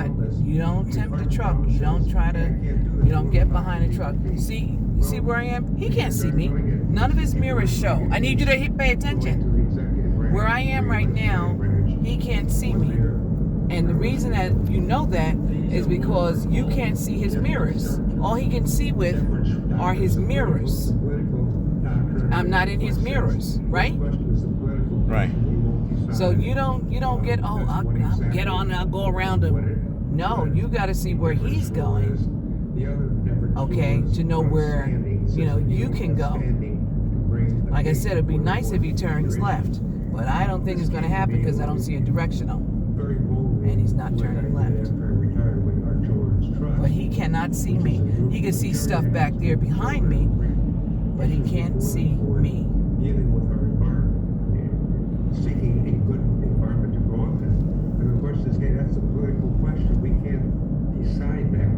But you don't tempt the truck. You don't get behind the truck. See where I am? He can't see me. None of his mirrors show. I need you to pay attention. Where I am right now, he can't see me. And the reason that you know that is because you can't see his mirrors. All he can see with are his mirrors. I'm not in his mirrors, right? Right. So you don't get, I'll get on and I'll go around him. No, you got to see where he's going, okay, to know where, you can go. Like I said, it'd be nice if he turns left, but I don't think it's going to happen because I don't see a directional, and he's not turning left. But he cannot see me. He can see stuff back there behind me, but he can't see me. Seeking a good environment to grow up in. And the question is, hey, that's a political question. We can't decide that.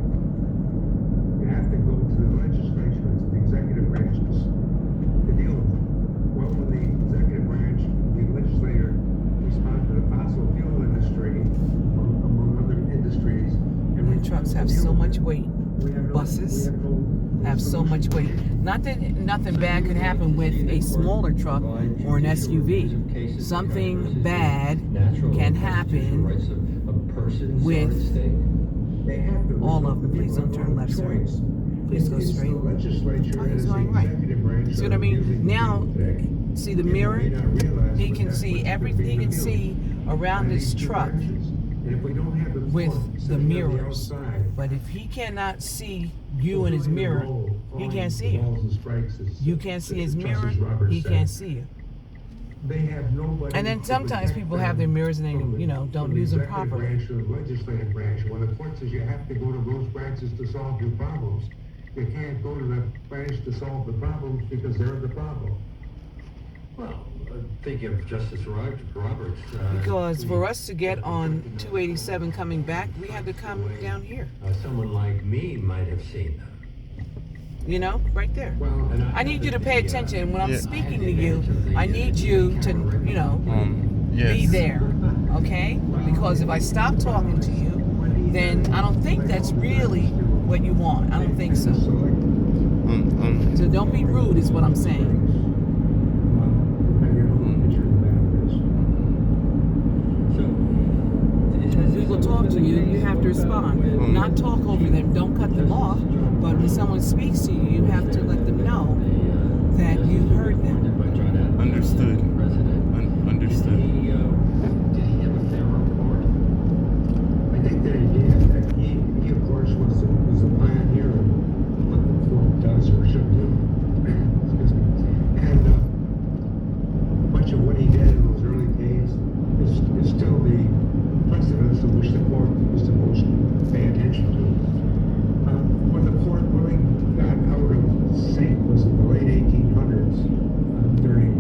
You have to go to the legislature, to the executive branch to deal with it. Well, when the executive branch, the legislator, respond to the fossil fuel industry, among other industries. And trucks have so much weight. Buses have so much weight. Not that nothing bad could happen with a smaller truck or an SUV. Something bad can happen with all of them. Please don't turn left, sir. Please go straight. Oh, he's going right. See what I mean? Now, see the mirror? He can see everything. He can see around his truck with the mirrors. But if he cannot see you in his mirror, he can't see you. You can't see his mirror, he can't see you. And then sometimes people have their mirrors and they, don't use them properly. Legislative branch. When the court says you have to go to those branches to solve your problems, you can't go to the branch to solve the problems because they're the problem. Well, thinking of Justice Roberts. Because for us to get on 287 coming back, we have to come down here. Someone like me might have seen them. Right there. I need you to pay attention. When I'm speaking to you, I need you to, be there. Okay? Because if I stop talking to you, then I don't think that's really what you want. I don't think so. So don't be rude is what I'm saying. People talk to you, you have to respond. Not talk over them, don't cut them off. But when someone speaks to you, you have to let them know that you heard them. Understood. Understood. Did he have a fair report? I think that he did. He of course, was a pioneer of what the court does or should do. Excuse me. And much of what he did in those early days is still the precedents of which the court is supposed to pay attention to. When the court really got out of sync was in the late 1800s, during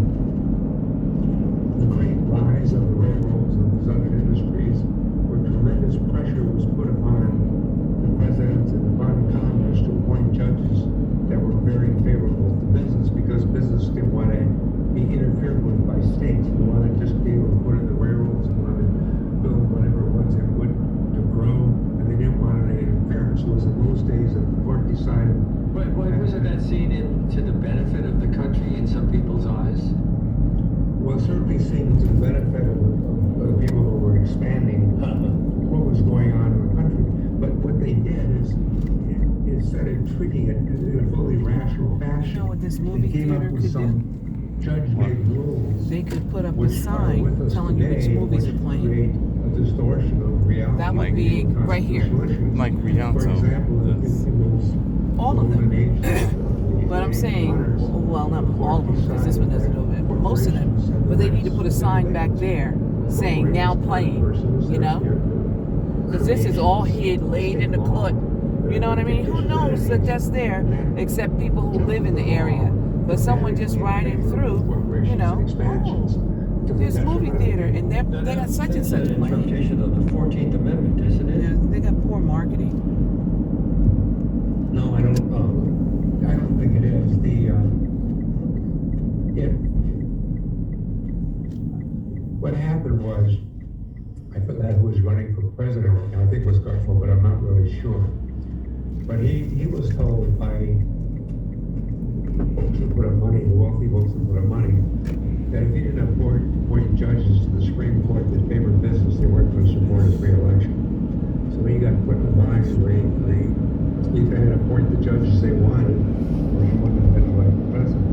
the great rise of the railroads and these other industries, where tremendous pressure was put upon the president and upon Congress to appoint judges that were very favorable to business, because business didn't want to be interfered with by states. They wanted to just be able to put in the railroads and wanted to build whatever it was that would to grow, and they didn't want any interference. It was in those days that the court decided. But wasn't that seen to the benefit of the country in some people's eyes? Well, certainly seen to the benefit of the people who were expanding what was going on in the country. But what they did is instead of treating it in a fully rational fashion, You know what this movie they came theater up with could some judge-made rules. They could put up a sign telling you which movies are playing. A distortion of reality. That would be right here. Like Rialto. For example, All of them. But I'm saying, well, not all of them, because this one doesn't know it, but most of them. But they need to put a sign back there saying now playing, Because this is all hid, laid in the cut. You know what I mean? Who knows that that's there except people who live in the area. But someone just riding through, there's a movie theater and they got such and such playing. Interpretation of the 14th Amendment, isn't it? Yeah, they got poor marketing. No, I don't think it is. What happened was I forgot who was running for president. I think it was Garfield, but I'm not really sure. But he was told by folks who put up money, the wealthy folks who put up money, that if he didn't appoint judges to the Supreme Court that favored business, they weren't going to support his re-election. So he got put in a bind where they either had to appoint the judges they wanted, or he wouldn't have been elected president.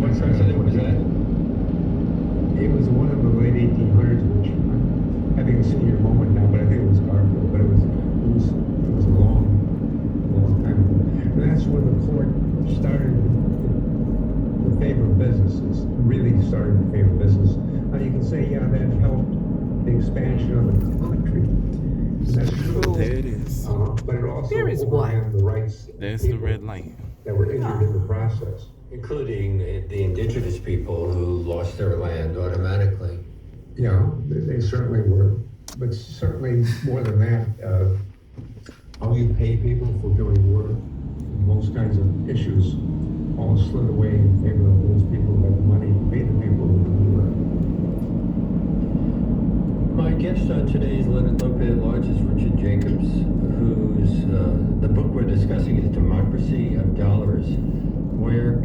What president was that? It was one of the late 1800s, which I'm having a senior moment now, but I think it was Garfield, but it was a long time ago. And that's when the court started to favor businesses, really started to favor business. Now you can say, yeah, that helped the expansion of the country. And that's true. There it is. But it also There is what? overran the rights of There's the people red light. that were injured in the process. Including the indigenous people who lost their land automatically. Yeah, they certainly were. But certainly more than that, how you pay people for doing work, most kinds of issues all slid away in favor of those people who had the money to pay the people who do the work. My guest on today's Leonard Lopez at Large is Richard Jacobs, whose the book we're discussing is Democracy of Dollars, where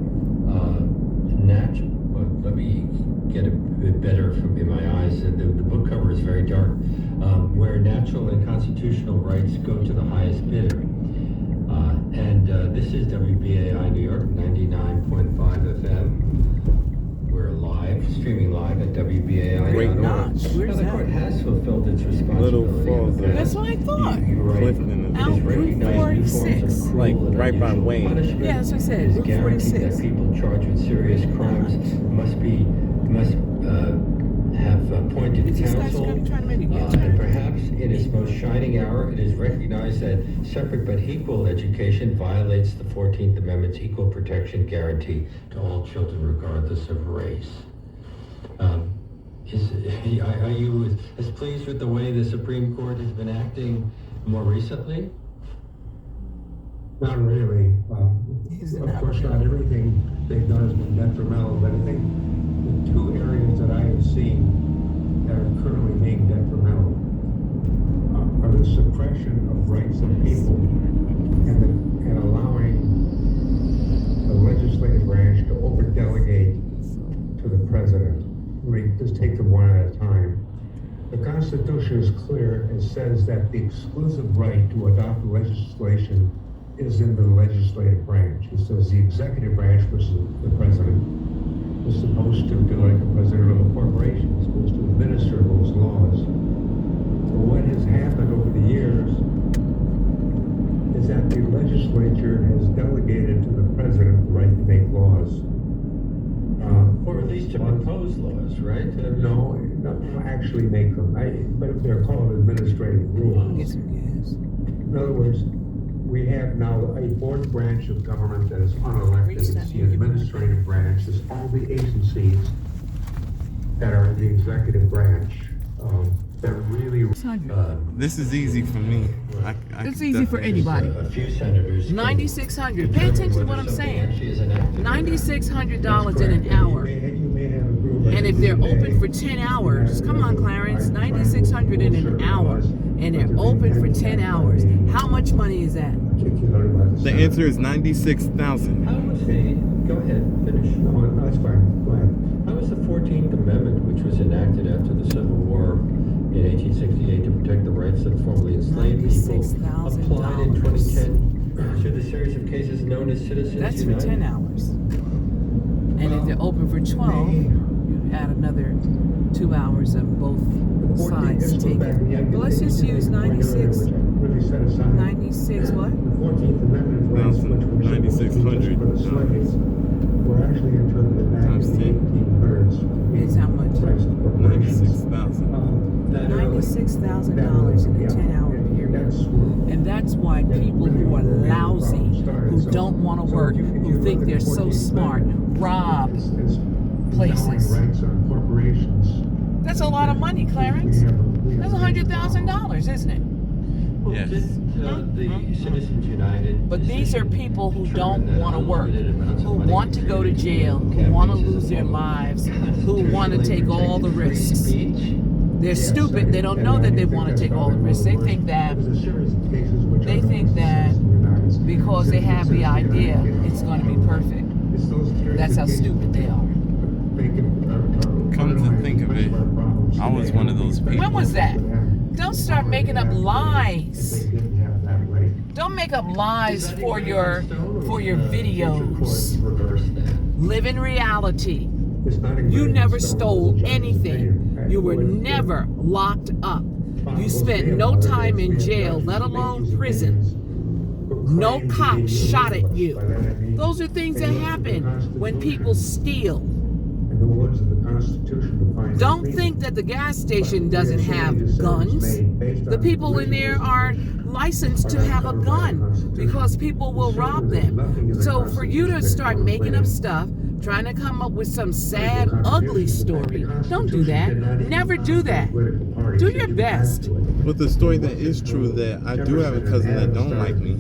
let me get a bit better in my eyes. The book cover is very dark, where natural and constitutional rights go to the highest bidder. This is WBAI New York, 99.5 FM. We're streaming live at WBAI.org. Great notch. Where's The that? court has fulfilled its responsibility. Little Falls. That's what I thought. You write, Clifton it Out is Route recognized new forms of 46. cruel Like, and right by unusual Wayne. punishment. Yeah, that's what I said, It is Route guaranteed 46. that people charged with serious crimes must have appointed Is this guy's counsel. gonna try to make a And U-turn? perhaps in its most shining hour, it is recognized that separate but equal education violates the 14th Amendment's equal protection guarantee to all children regardless of race. Are you as pleased with the way the Supreme Court has been acting more recently? Not really. Isn't Of that course, right? not everything they've done has been detrimental, but I think the two areas that I have seen that are currently being detrimental are the suppression of rights of people and allowing the legislative branch to over-delegate to the president. Let me just take them one at a time. The Constitution is clear and says that the exclusive right to adopt legislation is in the legislative branch. It says the executive branch, which is the president, is supposed to be like the president of a corporation, is supposed to administer those laws. But what has happened over the years is that the legislature has delegated to the president the right to make laws. Or at least to propose laws, right? No, actually make them. But they're called administrative Get rules. some gas. In other words, we have now a fourth branch of government that is unelected. It's the administrative branch. It's all the agencies that are in the executive branch that really. This is easy for me. It's easy for anybody. A few senators. $9,600. Pay attention to what I'm saying. $9,600 in an hour. You may have a group. And if they're open for 10 hours, come on, Clarence, $9,600 in an hour, and they're open for 10 hours. How much money is that? The answer is 96,000. How was the, go ahead, finish. No, that's fine. Go ahead. How was the 14th Amendment, which was enacted after the Civil War in 1868 to protect the rights of formerly enslaved people, applied in 2010 to the series of cases known as Citizens That's for United? 10 hours. And if they're open for 12, you add another 2 hours of both sides taken. But let's just use 96. 96 what? The 14th Amendment rights, which were 9,600 for the slaves, were actually interpreted back in the 1800s. Is how much? Rights of corporations. 96,000. $96,000 in a 10-hour period. And that's why people who are lousy, who don't want to work, who think they're so smart, rob places. Rights on corporations. That's a lot of money, Clarence. That's $100,000, isn't it? Well, Yes. The Citizens United. But these are people who don't want to work, who want to go to jail, who want to lose their lives, who want to take all the risks. Speech They're stupid. They don't know that they want to take all the risks. They think that because they have the idea, it's going to be perfect. That's how stupid they are. Come to think of it, I was one of those people. When was that? Don't start making up lies. Don't make up lies for your videos. Live in reality. You never stole anything. You were never locked up. You spent no time in jail, let alone prison. No cop shot at you. Those are things that happen when people steal. Don't think that the gas station doesn't have guns. The people in there are licensed to have a gun because people will rob them. So for you to start making up stuff, trying to come up with some sad, ugly story, don't do that. Never do that. Do your best. But the story that is true, that I do have a cousin that don't like me.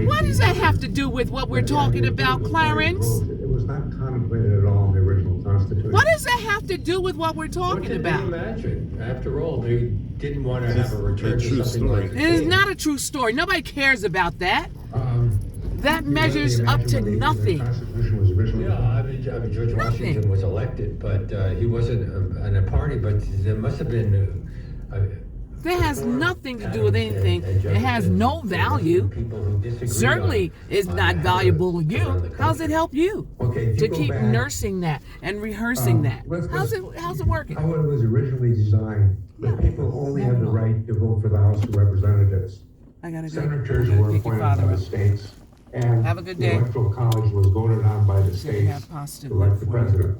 What does that have to do with what we're talking about, Clarence? It was not contemplated at all in the original Constitution. What does that have to do with what we're talking about? Imagine? After all, they didn't want to have a return to true something story. like It is not a true story. Nobody cares about that. That measures up to nothing. Yeah, I mean George Washington was elected, but he wasn't in a party. But there must have been. That has nothing to do with anything. It has no value. Certainly, it's not valuable to you. How does it help you to keep nursing that and rehearsing that? How's it working? How it was originally designed, the people only had the right to vote for the House of Representatives. I gotta go. Senators were Pick your appointed father by the up. states, and Have a good the day. Electoral College was voted on by the So you states have pasta to elect the for you. president.